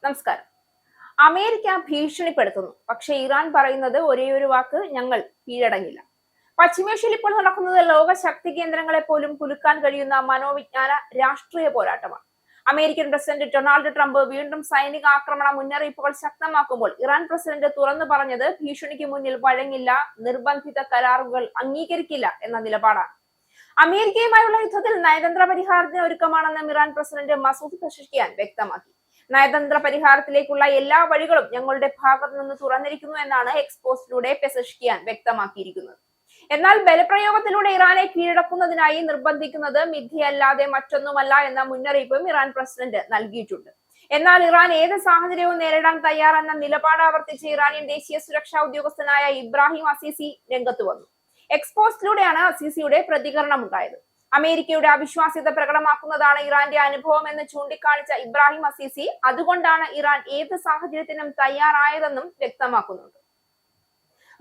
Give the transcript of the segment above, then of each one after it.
നമസ്കാരം. അമേരിക്ക ഭീഷണിപ്പെടുത്തുന്നു. പക്ഷേ ഇറാൻ പറയുന്നത് ഒരേയൊരു വാക്ക്: ഞങ്ങൾ കീഴടങ്ങില്ല. പശ്ചിമേഷ്യയിൽ ഇപ്പോൾ നടക്കുന്നത് ലോക ശക്തി കേന്ദ്രങ്ങളെ പോലും കുലുക്കാൻ കഴിയുന്ന മനോവിജ്ഞാന രാഷ്ട്രീയ പോരാട്ടമാണ്. അമേരിക്കൻ പ്രസിഡന്റ് ഡൊണാൾഡ് ട്രംപ് വീണ്ടും സൈനിക ആക്രമണ മുന്നറിയിപ്പുകൾ ശക്തമാക്കുമ്പോൾ ഇറാൻ പ്രസിഡന്റ് തുറന്നു പറഞ്ഞത് ഭീഷണിക്ക് മുന്നിൽ വഴങ്ങില്ല, നിർബന്ധിത കരാറുകൾ അംഗീകരിക്കില്ല എന്ന നിലപാടാണ്. അമേരിക്കയുമായുള്ള യുദ്ധത്തിൽ നയതന്ത്ര പരിഹാരത്തിന് ഒരുക്കമാണെന്ന് ഇറാൻ പ്രസിഡന്റ് മസൂദ് പെസഷ്കിയാൻ വ്യക്തമാക്കി. നയതന്ത്ര പരിഹാരത്തിലേക്കുള്ള എല്ലാ വഴികളും ഞങ്ങളുടെ ഭാഗത്തു നിന്ന് തുറന്നിരിക്കുന്നു എന്നാണ് എക്സ്പോസ്റ്റിലൂടെ പെസഷ്കിയാൻ വ്യക്തമാക്കിയിരിക്കുന്നത്. എന്നാൽ ബലപ്രയോഗത്തിലൂടെ ഇറാനെ കീഴടക്കുന്നതിനായി നിർബന്ധിക്കുന്നത് മിഥ്യയല്ലാതെ മറ്റൊന്നുമല്ല എന്ന മുന്നറിയിപ്പും ഇറാൻ പ്രസിഡന്റ് നൽകിയിട്ടുണ്ട്. എന്നാൽ ഇറാൻ ഏത് സാഹചര്യവും നേരിടാൻ തയ്യാറെന്ന നിലപാട് ആവർത്തിച്ച് ഇറാനിയൻ ദേശീയ സുരക്ഷാ ഉദ്യോഗസ്ഥനായ ഇബ്രാഹിം അസീസി രംഗത്ത് വന്നു. എക്സ്പോസ്റ്റിലൂടെയാണ് അസീസിയുടെ പ്രതികരണം ഉണ്ടായത്. അമേരിക്കയുടെ അവിശ്വാസ്യത പ്രകടമാക്കുന്നതാണ് ഇറാന്റെ അനുഭവം എന്ന് ചൂണ്ടിക്കാണിച്ച ഇബ്രാഹിം അസീസി അതുകൊണ്ടാണ് ഇറാൻ ഏത് സാഹചര്യത്തിനും തയ്യാറായതെന്നും വ്യക്തമാക്കുന്നുണ്ട്.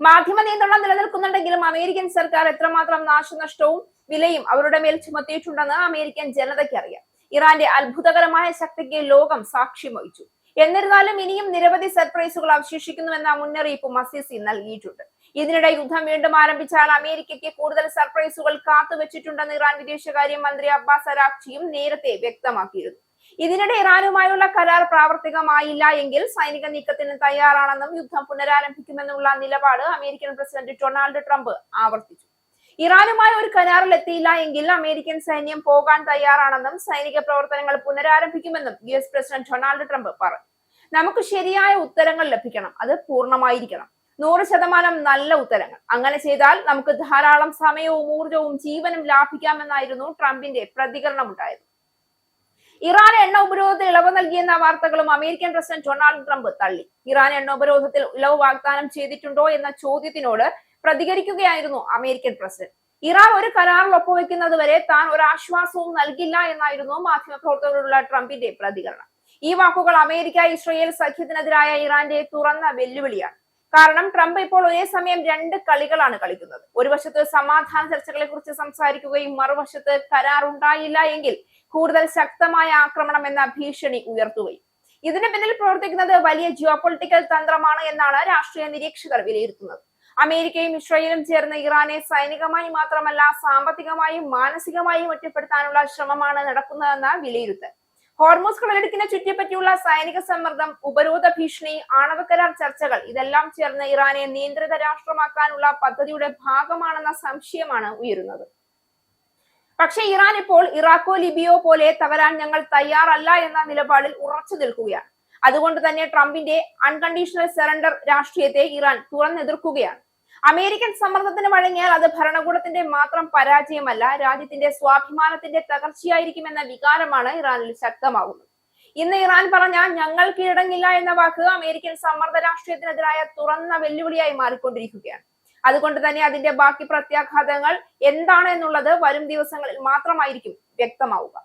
മാധ്യമ നിയന്ത്രണം നിലനിൽക്കുന്നുണ്ടെങ്കിലും അമേരിക്കൻ സർക്കാർ എത്രമാത്രം നാശനഷ്ടവും വിലയും അവരുടെ മേൽ ചുമത്തിയിട്ടുണ്ടെന്ന് അമേരിക്കൻ ജനതയ്ക്ക് അറിയാം. ഇറാന്റെ അത്ഭുതകരമായ ശക്തിക്ക് ലോകം സാക്ഷ്യം വഹിച്ചു. എന്നിരുന്നാലും ഇനിയും നിരവധി സർപ്രൈസുകൾ അവശേഷിക്കുന്നുവെന്ന മുന്നറിയിപ്പും അസീസി നൽകിയിട്ടുണ്ട്. ഇതിനിടെ യുദ്ധം വീണ്ടും ആരംഭിച്ചാൽ അമേരിക്കയ്ക്ക് കൂടുതൽ സർപ്രൈസുകൾ കാത്തുവച്ചിട്ടുണ്ടെന്ന് ഇറാൻ വിദേശകാര്യ മന്ത്രി അബ്ബാസ് അരാഗ്ചിയും നേരത്തെ വ്യക്തമാക്കിയിരുന്നു. ഇതിനിടെ ഇറാനുമായുള്ള കരാർ പ്രാവർത്തികമായില്ല എങ്കിൽ സൈനിക നീക്കത്തിന് തയ്യാറാണെന്നും യുദ്ധം പുനരാരംഭിക്കുമെന്നുള്ള നിലപാട് അമേരിക്കൻ പ്രസിഡന്റ് ഡൊണാൾഡ് ട്രംപ് ആവർത്തിച്ചു. ഇറാനുമായി ഒരു കരാറിൽ എത്തിയില്ല എങ്കിൽ അമേരിക്കൻ സൈന്യം പോകാൻ തയ്യാറാണെന്നും സൈനിക പ്രവർത്തനങ്ങൾ പുനരാരംഭിക്കുമെന്നും US പ്രസിഡന്റ് ഡൊണാൾഡ് ട്രംപ് പറഞ്ഞു. നമുക്ക് ശരിയായ ഉത്തരങ്ങൾ ലഭിക്കണം, അത് പൂർണ്ണമായിരിക്കണം. 100% നല്ല ഉത്തരങ്ങൾ. അങ്ങനെ ചെയ്താൽ നമുക്ക് ധാരാളം സമയവും ഊർജവും ജീവനും ലാഭിക്കാമെന്നായിരുന്നു ട്രംപിന്റെ പ്രതികരണം ഉണ്ടായത്. ഇറാൻ എണ്ണ ഉപരോധത്തിൽ ഇളവ് നൽകിയെന്ന വാർത്തകളും അമേരിക്കൻ പ്രസിഡന്റ് ഡൊണാൾഡ് ട്രംപ് തള്ളി. ഇറാൻ എണ്ണ ഉപരോധത്തിൽ ഇളവ് വാഗ്ദാനം ചെയ്തിട്ടുണ്ടോ എന്ന ചോദ്യത്തിനോട് പ്രതികരിക്കുകയായിരുന്നു അമേരിക്കൻ പ്രസിഡന്റ്. ഇറാൻ ഒരു കരാറിൽ ഒപ്പുവെക്കുന്നത് വരെ താൻ ഒരു ആശ്വാസവും നൽകില്ല എന്നായിരുന്നു മാധ്യമപ്രവർത്തകരോടുള്ള ട്രംപിന്റെ പ്രതികരണം. ഈ വാക്കുകൾ അമേരിക്ക ഇസ്രയേൽ സഖ്യത്തിനെതിരായ ഇറാന്റെ തുറന്ന വെല്ലുവിളിയാണ്. കാരണം ട്രംപ് ഇപ്പോൾ ഒരേ സമയം രണ്ട് കളികളാണ് കളിക്കുന്നത്. ഒരു വശത്ത് സമാധാന ചർച്ചകളെ കുറിച്ച് സംസാരിക്കുകയും മറുവശത്ത് കരാർ ഉണ്ടായില്ല എങ്കിൽ കൂടുതൽ ശക്തമായ ആക്രമണം എന്ന ഭീഷണി ഉയർത്തുകയും. ഇതിന് പിന്നിൽ പ്രവർത്തിക്കുന്നത് വലിയ ജിയോപൊളിറ്റിക്കൽ തന്ത്രമാണ് എന്നാണ് രാഷ്ട്രീയ നിരീക്ഷകർ വിലയിരുത്തുന്നത്. അമേരിക്കയും ഇസ്രയേലും ചേർന്ന് ഇറാനെ സൈനികമായി മാത്രമല്ല സാമ്പത്തികമായും മാനസികമായും ഒറ്റപ്പെടുത്താനുള്ള ശ്രമമാണ് നടക്കുന്നതെന്ന വിലയിരുത്തൽ. ഹോർമൂസ് കടലിടുക്കിനെ ചുറ്റിപ്പറ്റിയുള്ള സൈനിക സമ്മർദ്ദം, ഉപരോധ ഭീഷണി, ആണവ കരാർ ചർച്ചകൾ ഇതെല്ലാം ചേർന്ന് ഇറാനെ നിയന്ത്രിത രാഷ്ട്രമാക്കാനുള്ള പദ്ധതിയുടെ ഭാഗമാണെന്ന സംശയമാണ് ഉയരുന്നത്. പക്ഷേ ഇറാൻ ഇപ്പോൾ ഇറാഖോ ലിബിയോ പോലെ തകരാൻ ഞങ്ങൾ തയ്യാറല്ല എന്ന നിലപാടിൽ ഉറച്ചു നിൽക്കുകയാണ്. അതുകൊണ്ട് തന്നെ ട്രംപിന്റെ അൺകണ്ടീഷണൽ സറണ്ടർ രാഷ്ട്രീയത്തെ ഇറാൻ തുറന്നെതിർക്കുകയാണ്. അമേരിക്കൻ സമ്മർദ്ദത്തിന് വഴങ്ങിയാൽ അത് ഭരണകൂടത്തിന്റെ മാത്രം പരാജയമല്ല, രാജ്യത്തിന്റെ സ്വാഭിമാനത്തിന്റെ തകർച്ചയായിരിക്കുമെന്ന വികാരമാണ് ഇറാനിൽ ശക്തമാകുന്നത്. ഇന്ന് ഇറാൻ പറഞ്ഞ ഞങ്ങൾ കീഴടങ്ങില്ല എന്ന വാക്ക് അമേരിക്കൻ സമ്മർദ്ദ രാഷ്ട്രീയത്തിനെതിരായ തുറന്ന വെല്ലുവിളിയായി മാറിക്കൊണ്ടിരിക്കുകയാണ്. അതുകൊണ്ട് തന്നെ അതിന്റെ ബാക്കി പ്രത്യാഘാതങ്ങൾ എന്താണ് എന്നുള്ളത് വരും ദിവസങ്ങളിൽ മാത്രമായിരിക്കും വ്യക്തമാവുക.